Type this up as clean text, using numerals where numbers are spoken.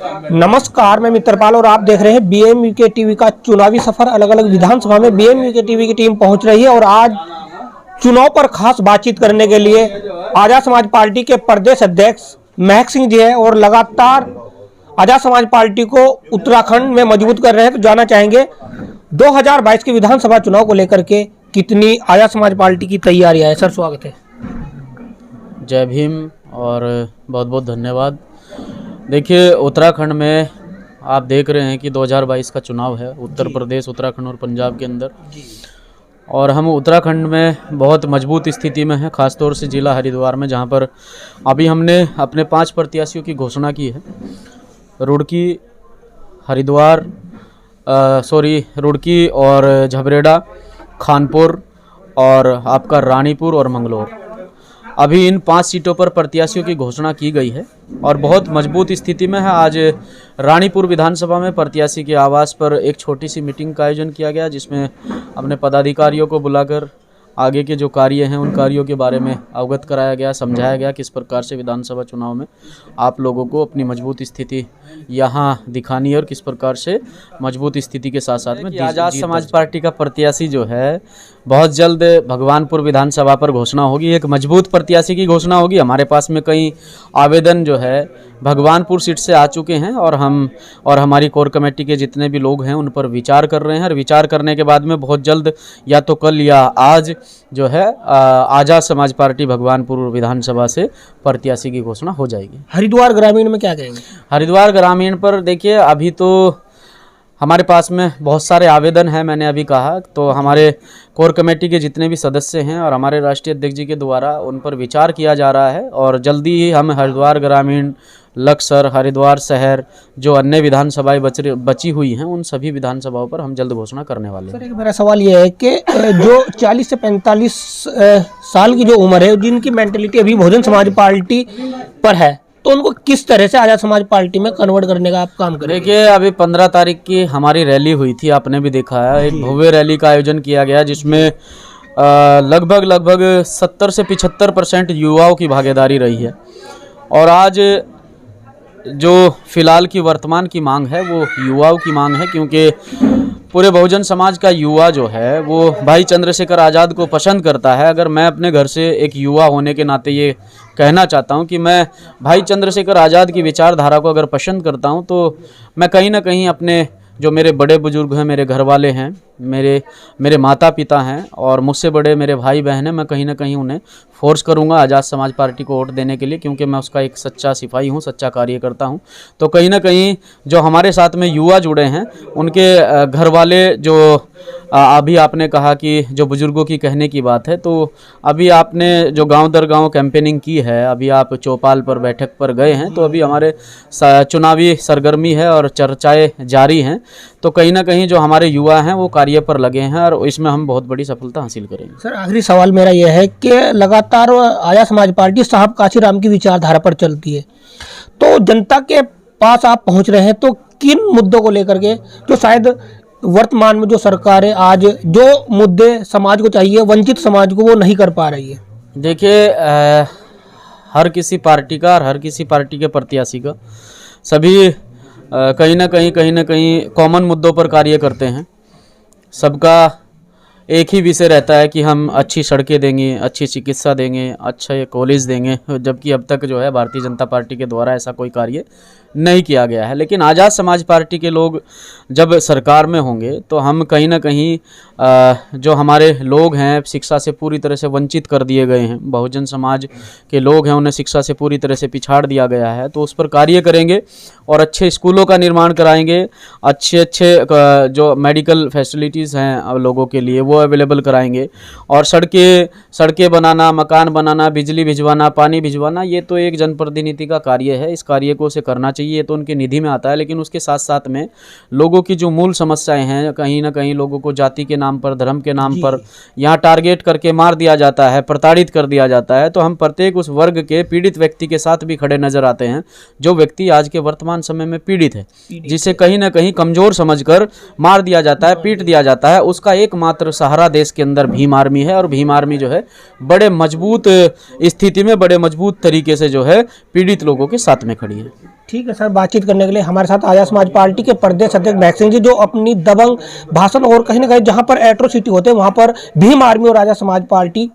नमस्कार, मैं मित्रपाल और आप देख रहे हैं बीएमयूके टीवी का चुनावी सफर। अलग अलग विधानसभा में बीएमयूके टीवी की टीम पहुंच रही है और आज चुनाव पर खास बातचीत करने के लिए आजाद समाज पार्टी के प्रदेश अध्यक्ष महक सिंह जी है और लगातार आजाद समाज पार्टी को उत्तराखंड में मजबूत कर रहे हैं। तो जानना चाहेंगे 2022 के विधानसभा चुनाव को लेकर के कितनी आजाद समाज पार्टी की तैयारियां है। सर, स्वागत है। जय भीम और बहुत बहुत धन्यवाद। देखिए, उत्तराखंड में आप देख रहे हैं कि 2022 का चुनाव है, उत्तर प्रदेश, उत्तराखंड और पंजाब के अंदर, और हम उत्तराखंड में बहुत मजबूत स्थिति में हैं, ख़ासतौर से ज़िला हरिद्वार में, जहां पर अभी हमने अपने 5 प्रत्याशियों की घोषणा की है। रुड़की, हरिद्वार, रुड़की और झबरेड़ा, खानपुर और आपका रानीपुर और मंगलौर। अभी इन 5 सीटों पर प्रत्याशियों की घोषणा की गई है और बहुत मजबूत स्थिति में है। आज रानीपुर विधानसभा में प्रत्याशी के आवास पर एक छोटी सी मीटिंग का आयोजन किया गया, जिसमें अपने पदाधिकारियों को बुलाकर आगे के जो कार्य हैं उन कार्यों के बारे में अवगत कराया गया, समझाया गया किस प्रकार से विधानसभा चुनाव में आप लोगों को अपनी मजबूत स्थिति यहाँ दिखानी है और किस प्रकार से मजबूत स्थिति के साथ साथ में आजाद समाज पार्टी का प्रत्याशी जो है बहुत जल्द भगवानपुर विधानसभा पर घोषणा होगी। एक मजबूत प्रत्याशी की घोषणा होगी। हमारे पास में कई आवेदन जो है भगवानपुर सीट से आ चुके हैं और हम और हमारी कोर कमेटी के जितने भी लोग हैं उन पर विचार कर रहे हैं और विचार करने के बाद में बहुत जल्द या तो कल या आज जो है आजाद समाज पार्टी भगवानपुर विधानसभा से प्रत्याशी की घोषणा हो जाएगी। हरिद्वार ग्रामीण में क्या कहेंगे? हरिद्वार ग्रामीण पर देखिए, अभी तो हमारे पास में बहुत सारे आवेदन हैं, मैंने अभी कहा, तो हमारे कोर कमेटी के जितने भी सदस्य हैं और हमारे राष्ट्रीय अध्यक्ष जी के द्वारा उन पर विचार किया जा रहा है और जल्दी ही हम हरिद्वार ग्रामीण, लक्सर, हरिद्वार शहर, जो अन्य विधानसभाएं बची हुई हैं उन सभी विधानसभाओं पर हम जल्द घोषणा करने वाले हैं। सर, एक मेरा सवाल ये है कि जो 40 से 45 साल की जो उम्र है, जिनकी मेंटलिटी अभी बहुजन समाज पार्टी पर है, तो उनको किस तरह से आजाद समाज पार्टी में कन्वर्ट करने का आप काम करेंगे? देखिए, अभी 15 तारीख की हमारी रैली हुई थी, आपने भी देखा है। एक भव्य रैली का आयोजन किया गया जिसमें लगभग 70 से 75% युवाओं की भागीदारी रही है। और आज जो फिलहाल की वर्तमान की मांग है वो युवाओं की मांग है, क्योंकि पूरे बहुजन समाज का युवा जो है वो भाई चंद्रशेखर आज़ाद को पसंद करता है। अगर मैं अपने घर से एक युवा होने के नाते ये कहना चाहता हूं कि मैं भाई चंद्रशेखर आज़ाद की विचारधारा को अगर पसंद करता हूं, तो मैं कहीं ना कहीं अपने जो मेरे बड़े बुजुर्ग हैं, मेरे घर वाले हैं, मेरे माता पिता हैं और मुझसे बड़े मेरे भाई बहन हैं, मैं कहीं ना कहीं उन्हें फोर्स करूंगा आज़ाद समाज पार्टी को वोट देने के लिए, क्योंकि मैं उसका एक सच्चा सिपाही हूं, सच्चा कार्यकर्ता हूं। तो कहीं ना कहीं जो हमारे साथ में युवा जुड़े हैं उनके घर वाले, जो अभी आपने कहा कि जो बुजुर्गों की कहने की बात है, तो अभी आपने जो गांव दर गांव कैंपेनिंग की है, अभी आप चौपाल पर बैठक पर गए हैं, तो अभी हमारे चुनावी सरगर्मी है और चर्चाएं जारी हैं। तो कहीं ना कहीं जो हमारे युवा हैं वो कार्य पर लगे हैं और इसमें हम बहुत बड़ी सफलता हासिल करेंगे। सर, आखिरी सवाल मेरा यह है कि लगातार आजाद समाज पार्टी साहब काशीराम की विचारधारा पर चलती है, तो जनता के पास आप पहुंच रहे हैं, तो किन मुद्दों को लेकर के जो शायद वर्तमान में जो सरकार है आज जो मुद्दे समाज को चाहिए, वंचित समाज को, वो नहीं कर पा रही है? देखिए, हर किसी पार्टी का और हर किसी पार्टी के प्रत्याशी का सभी कहीं ना कहीं कॉमन मुद्दों पर कार्य करते हैं। सबका एक ही विषय रहता है कि हम अच्छी सड़कें देंगे, अच्छी चिकित्सा देंगे, अच्छे कॉलेज देंगे, जबकि अब तक जो है भारतीय जनता पार्टी के द्वारा ऐसा कोई कार्य नहीं किया गया है। लेकिन आज़ाद समाज पार्टी के लोग जब सरकार में होंगे तो हम कहीं ना कहीं जो हमारे लोग हैं शिक्षा से पूरी तरह से वंचित कर दिए गए हैं, बहुजन समाज के लोग हैं, उन्हें शिक्षा से पूरी तरह से पिछाड़ दिया गया है, तो उस पर कार्य करेंगे और अच्छे स्कूलों का निर्माण कराएंगे, अच्छे जो मेडिकल फैसिलिटीज़ हैं लोगों के लिए वो अवेलेबल कराएंगे, और सड़कें बनाना, मकान बनाना, बिजली भिजवाना, पानी भिजवाना, ये तो एक जनप्रतिनिधि का कार्य है। इस कार्य को उसे करना चाहिए, ये तो उनके निधि में आता है। लेकिन उसके साथ साथ में लोगों की जो मूल समस्याएं हैं, कहीं ना कहीं लोगों को जाति के नाम पर, धर्म के नाम पर यहाँ टारगेट करके मार दिया जाता है, प्रताड़ित कर दिया जाता है। तो हम प्रत्येक उस वर्ग के पीड़ित व्यक्ति के साथ भी खड़े नजर आते हैं, जो व्यक्ति आज के वर्तमान समय में पीड़ित है, जिसे कहीं ना कहीं कमजोर समझकर मार दिया जाता है, पीट दिया जाता है। उसका एकमात्र सहारा देश के अंदर भीम आर्मी है, और भीम आर्मी जो है बड़े मजबूत स्थिति में, बड़े मजबूत तरीके से जो है पीड़ित लोगों के साथ में खड़ी है। ठीक है सर, बातचीत करने के लिए हमारे साथ आर्य समाज पार्टी के प्रदेश अध्यक्ष महक सिंह जी, जो अपनी दबंग भाषण और कहीं ना कहीं जहां पर एट्रोसिटी होते हैं वहां पर भीम आर्मी और आर्य समाज पार्टी